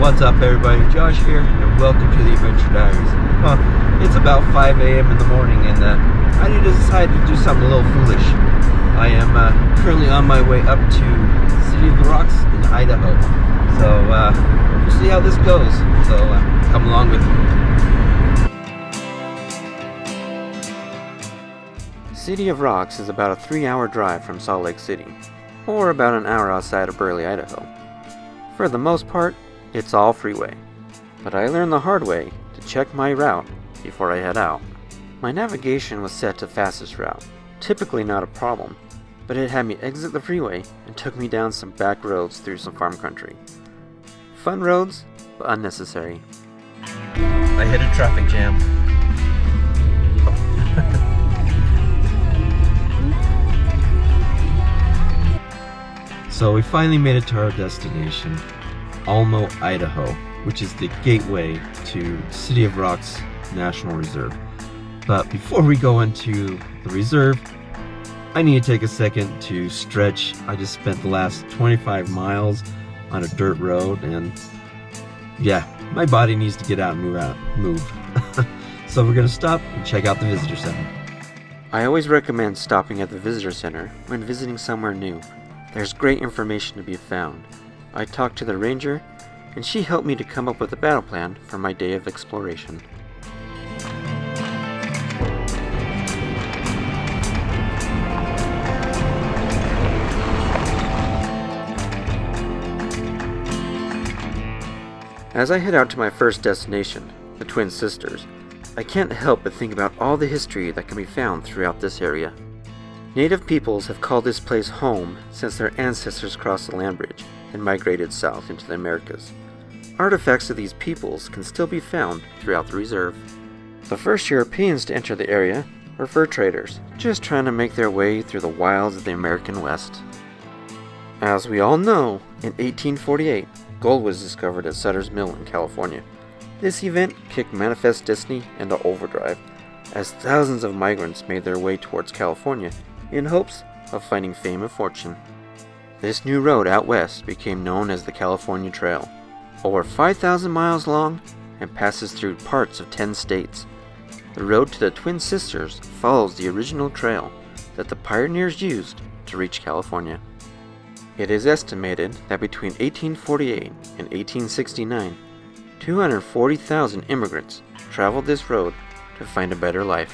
What's up, everybody? Josh here, and welcome to the Adventure Diaries. It's about 5 a.m. in the morning, and I decided to do something a little foolish. I am currently on my way up to City of the Rocks in Idaho. So we'll see how this goes. So come along with me. City of Rocks is about a 3-hour drive from Salt Lake City, or about an hour outside of Rowley, Idaho. For the most part, it's all freeway, but I learned the hard way to check my route before I head out. My navigation was set to fastest route, typically not a problem, but it had me exit the freeway and took me down some back roads through some farm country. Fun roads, but unnecessary. I hit a traffic jam. So we finally made it to our destination, Almo, Idaho, which is the gateway to City of Rocks National Reserve. But before we go into the reserve, I need to take a second to stretch. I just spent the last 25 miles on a dirt road, and yeah, my body needs to get out and move. So we're gonna stop and check out the visitor center. I always recommend stopping at the visitor center when visiting somewhere new. There's great information to be found. I talked to the ranger, and she helped me to come up with a battle plan for my day of exploration. As I head out to my first destination, the Twin Sisters, I can't help but think about all the history that can be found throughout this area. Native peoples have called this place home since their ancestors crossed the land bridge and migrated south into the Americas. Artifacts of these peoples can still be found throughout the reserve. The first Europeans to enter the area were fur traders, just trying to make their way through the wilds of the American West. As we all know, in 1848, gold was discovered at Sutter's Mill in California. This event kicked Manifest Destiny into overdrive, as thousands of migrants made their way towards California in hopes of finding fame and fortune. This new road out west became known as the California Trail, over 5,000 miles long and passes through parts of 10 states. The road to the Twin Sisters follows the original trail that the pioneers used to reach California. It is estimated that between 1848 and 1869, 240,000 immigrants traveled this road to find a better life.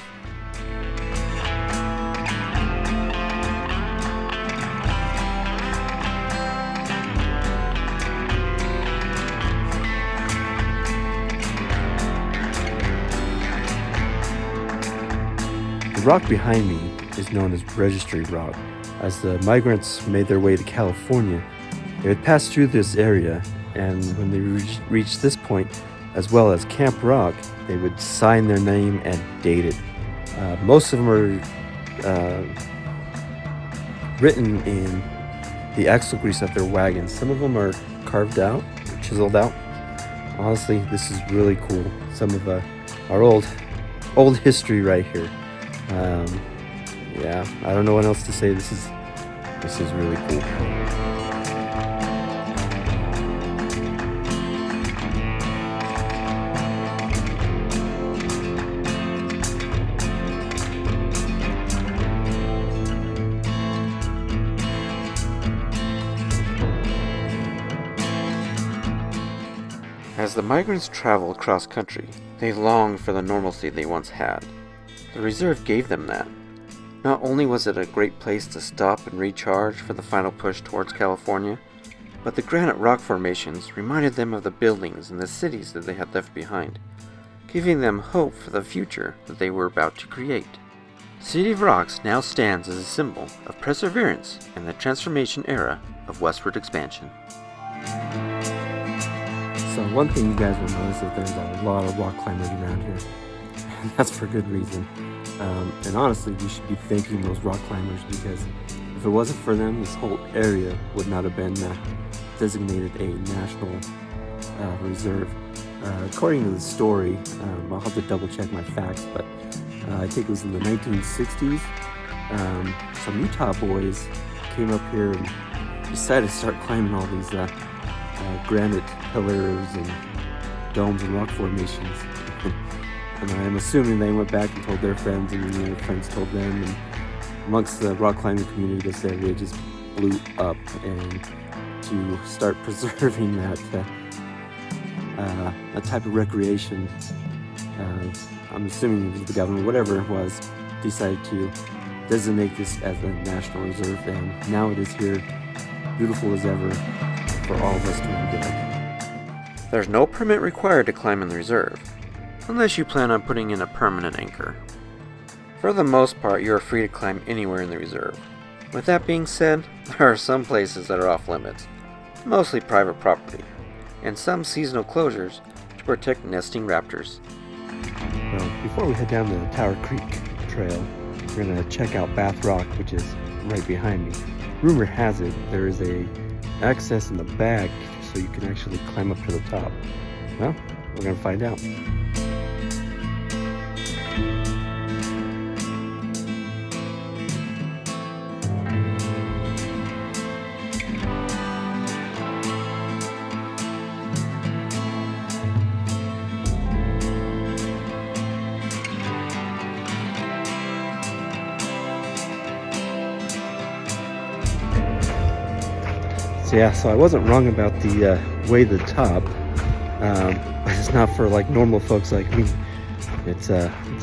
The rock behind me is known as Registry Rock. As the migrants made their way to California, they would pass through this area, and when they reached this point, as well as Camp Rock, they would sign their name and date it. Most of them are written in the axle grease of their wagons. Some of them are carved out, chiseled out. Honestly, this is really cool. Some of our old history right here. Yeah, I don't know what else to say. This is really cool. As the migrants traveled across country, they longed for the normalcy they once had. The reserve gave them that. Not only was it a great place to stop and recharge for the final push towards California, but the granite rock formations reminded them of the buildings and the cities that they had left behind, giving them hope for the future that they were about to create. City of Rocks now stands as a symbol of perseverance in the transformation era of westward expansion. So one thing you guys will notice is there's a lot of rock climbers around here. And that's for good reason. And honestly, we should be thanking those rock climbers, because if it wasn't for them, this whole area would not have been designated a national reserve. According to the story, I'll have to double check my facts, but I think it was in the 1960s, some Utah boys came up here and decided to start climbing all these granite pillars and domes and rock formations. And I'm assuming they went back and told their friends, and then their friends told them. And amongst the rock climbing community, this area just blew up. And to start preserving that type of recreation, I'm assuming it was the government, whatever it was, decided to designate this as a national reserve. And now it is here, beautiful as ever, for all of us to enjoy. There's no permit required to climb in the reserve, unless you plan on putting in a permanent anchor. For the most part, you are free to climb anywhere in the reserve. With that being said, there are some places that are off limits, mostly private property, and some seasonal closures to protect nesting raptors. Well, before we head down the Tower Creek Trail, we're going to check out Bath Rock, which is right behind me. Rumor has it there is a access in the back so you can actually climb up to the top. Well, we're going to find out. So I wasn't wrong about the way to the top, but it's not for like normal folks like me. It's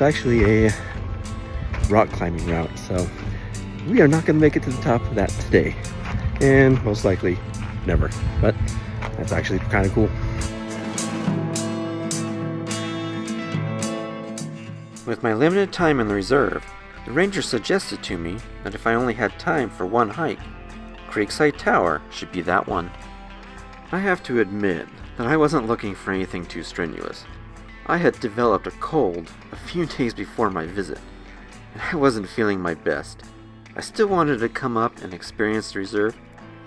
actually a rock climbing route, so we are not going to make it to the top of that today, and most likely never. But that's actually kind of cool. With my limited time in the reserve, the ranger suggested to me that if I only had time for one hike, Creekside Tower should be that one. I have to admit that I wasn't looking for anything too strenuous. I had developed a cold a few days before my visit, and I wasn't feeling my best. I still wanted to come up and experience the reserve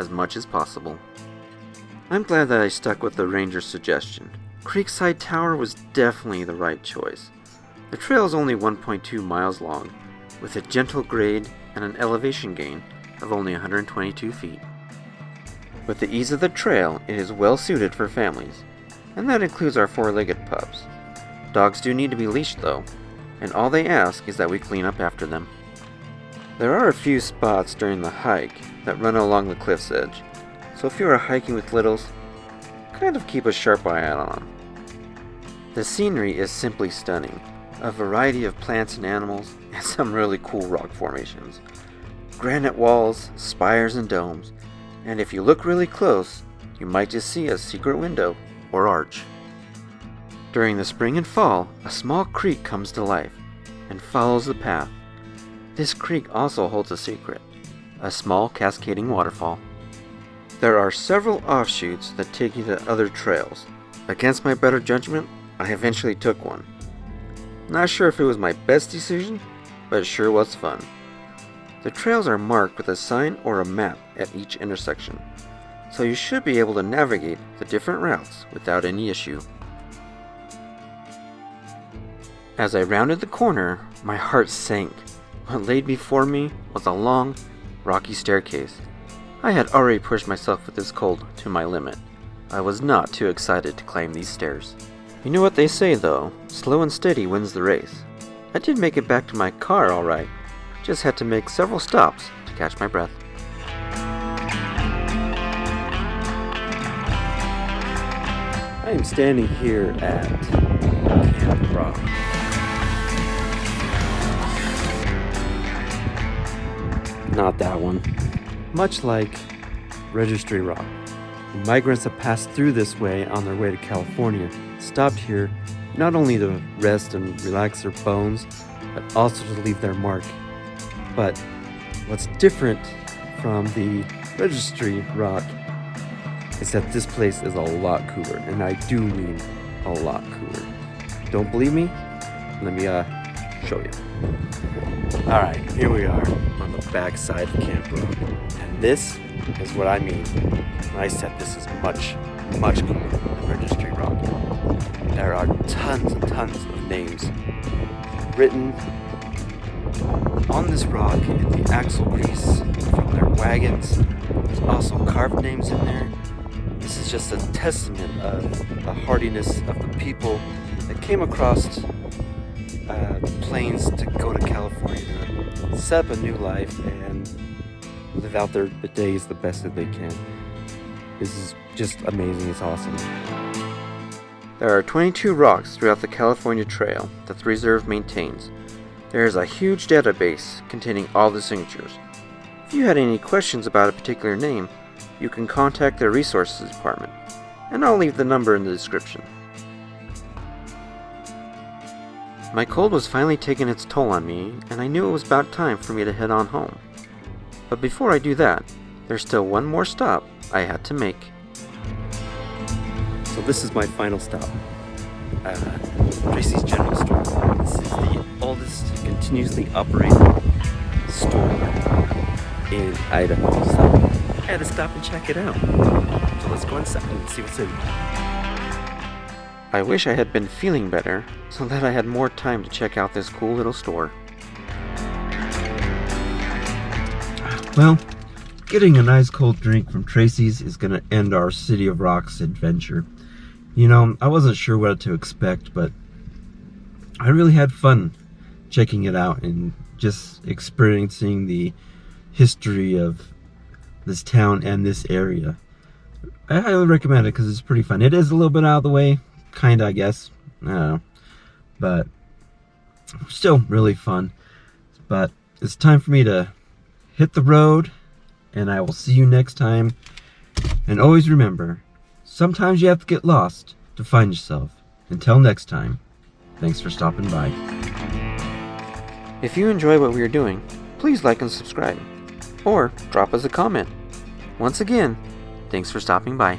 as much as possible. I'm glad that I stuck with the ranger's suggestion. Creekside Tower was definitely the right choice. The trail is only 1.2 miles long, with a gentle grade and an elevation gain of only 122 feet. With the ease of the trail, it is well suited for families, and that includes our four-legged pups. Dogs do need to be leashed though, and all they ask is that we clean up after them. There are a few spots during the hike that run along the cliff's edge, so if you are hiking with littles, kind of keep a sharp eye out on them. The scenery is simply stunning, a variety of plants and animals, and some really cool rock formations. Granite walls, spires, and domes, and if you look really close, you might just see a secret window or arch. During the spring and fall, a small creek comes to life and follows the path. This creek also holds a secret, a small cascading waterfall. There are several offshoots that take you to other trails. Against my better judgment, I eventually took one. Not sure if it was my best decision, but it sure was fun. The trails are marked with a sign or a map at each intersection, so you should be able to navigate the different routes without any issue. As I rounded the corner, my heart sank. What laid before me was a long, rocky staircase. I had already pushed myself with this cold to my limit. I was not too excited to climb these stairs. You know what they say though, slow and steady wins the race. I did make it back to my car alright. Just had to make several stops to catch my breath. I am standing here at Camp Rock. Not that one. Much like Registry Rock, migrants that passed through this way on their way to California stopped here not only to rest and relax their bones, but also to leave their mark. But what's different from the Registry Rock is that this place is a lot cooler, and I do mean a lot cooler. Don't believe me? Let me show you. Alright, here we are on the back side of Camp Rock, and this is what I mean when I said this is much, much cooler than Registry Rock. There are tons and tons of names written on this rock in the axle grease from their wagons. There's also carved names in there. The This is just a testament of the hardiness of the people that came across plains to go to California to set up a new life and live out their days the best that they can. This is just amazing. It's awesome. There are 22 rocks throughout the California Trail that the reserve maintains. There is a huge database containing all the signatures. If you had any questions about a particular name, you can contact their resources department, and I'll leave the number in the description. My cold was finally taking its toll on me, and I knew it was about time for me to head on home. But before I do that, there's still one more stop I had to make. So this is my final stop. Tracy's General Store. This is the oldest continuously operating store in Idaho. So I had to stop and check it out. So let's go inside and see what's in there. I wish I had been feeling better so that I had more time to check out this cool little store. Well, getting a nice cold drink from Tracy's is going to end our City of Rocks adventure. You know, I wasn't sure what to expect, but I really had fun checking it out and just experiencing the history of this town and this area. I highly recommend it because it's pretty fun. It is a little bit out of the way, kinda, I guess. I don't know. But still really fun. But it's time for me to hit the road, and I will see you next time. And always remember, sometimes you have to get lost to find yourself. Until next time, thanks for stopping by. If you enjoy what we are doing, please like and subscribe, or drop us a comment. Once again, thanks for stopping by.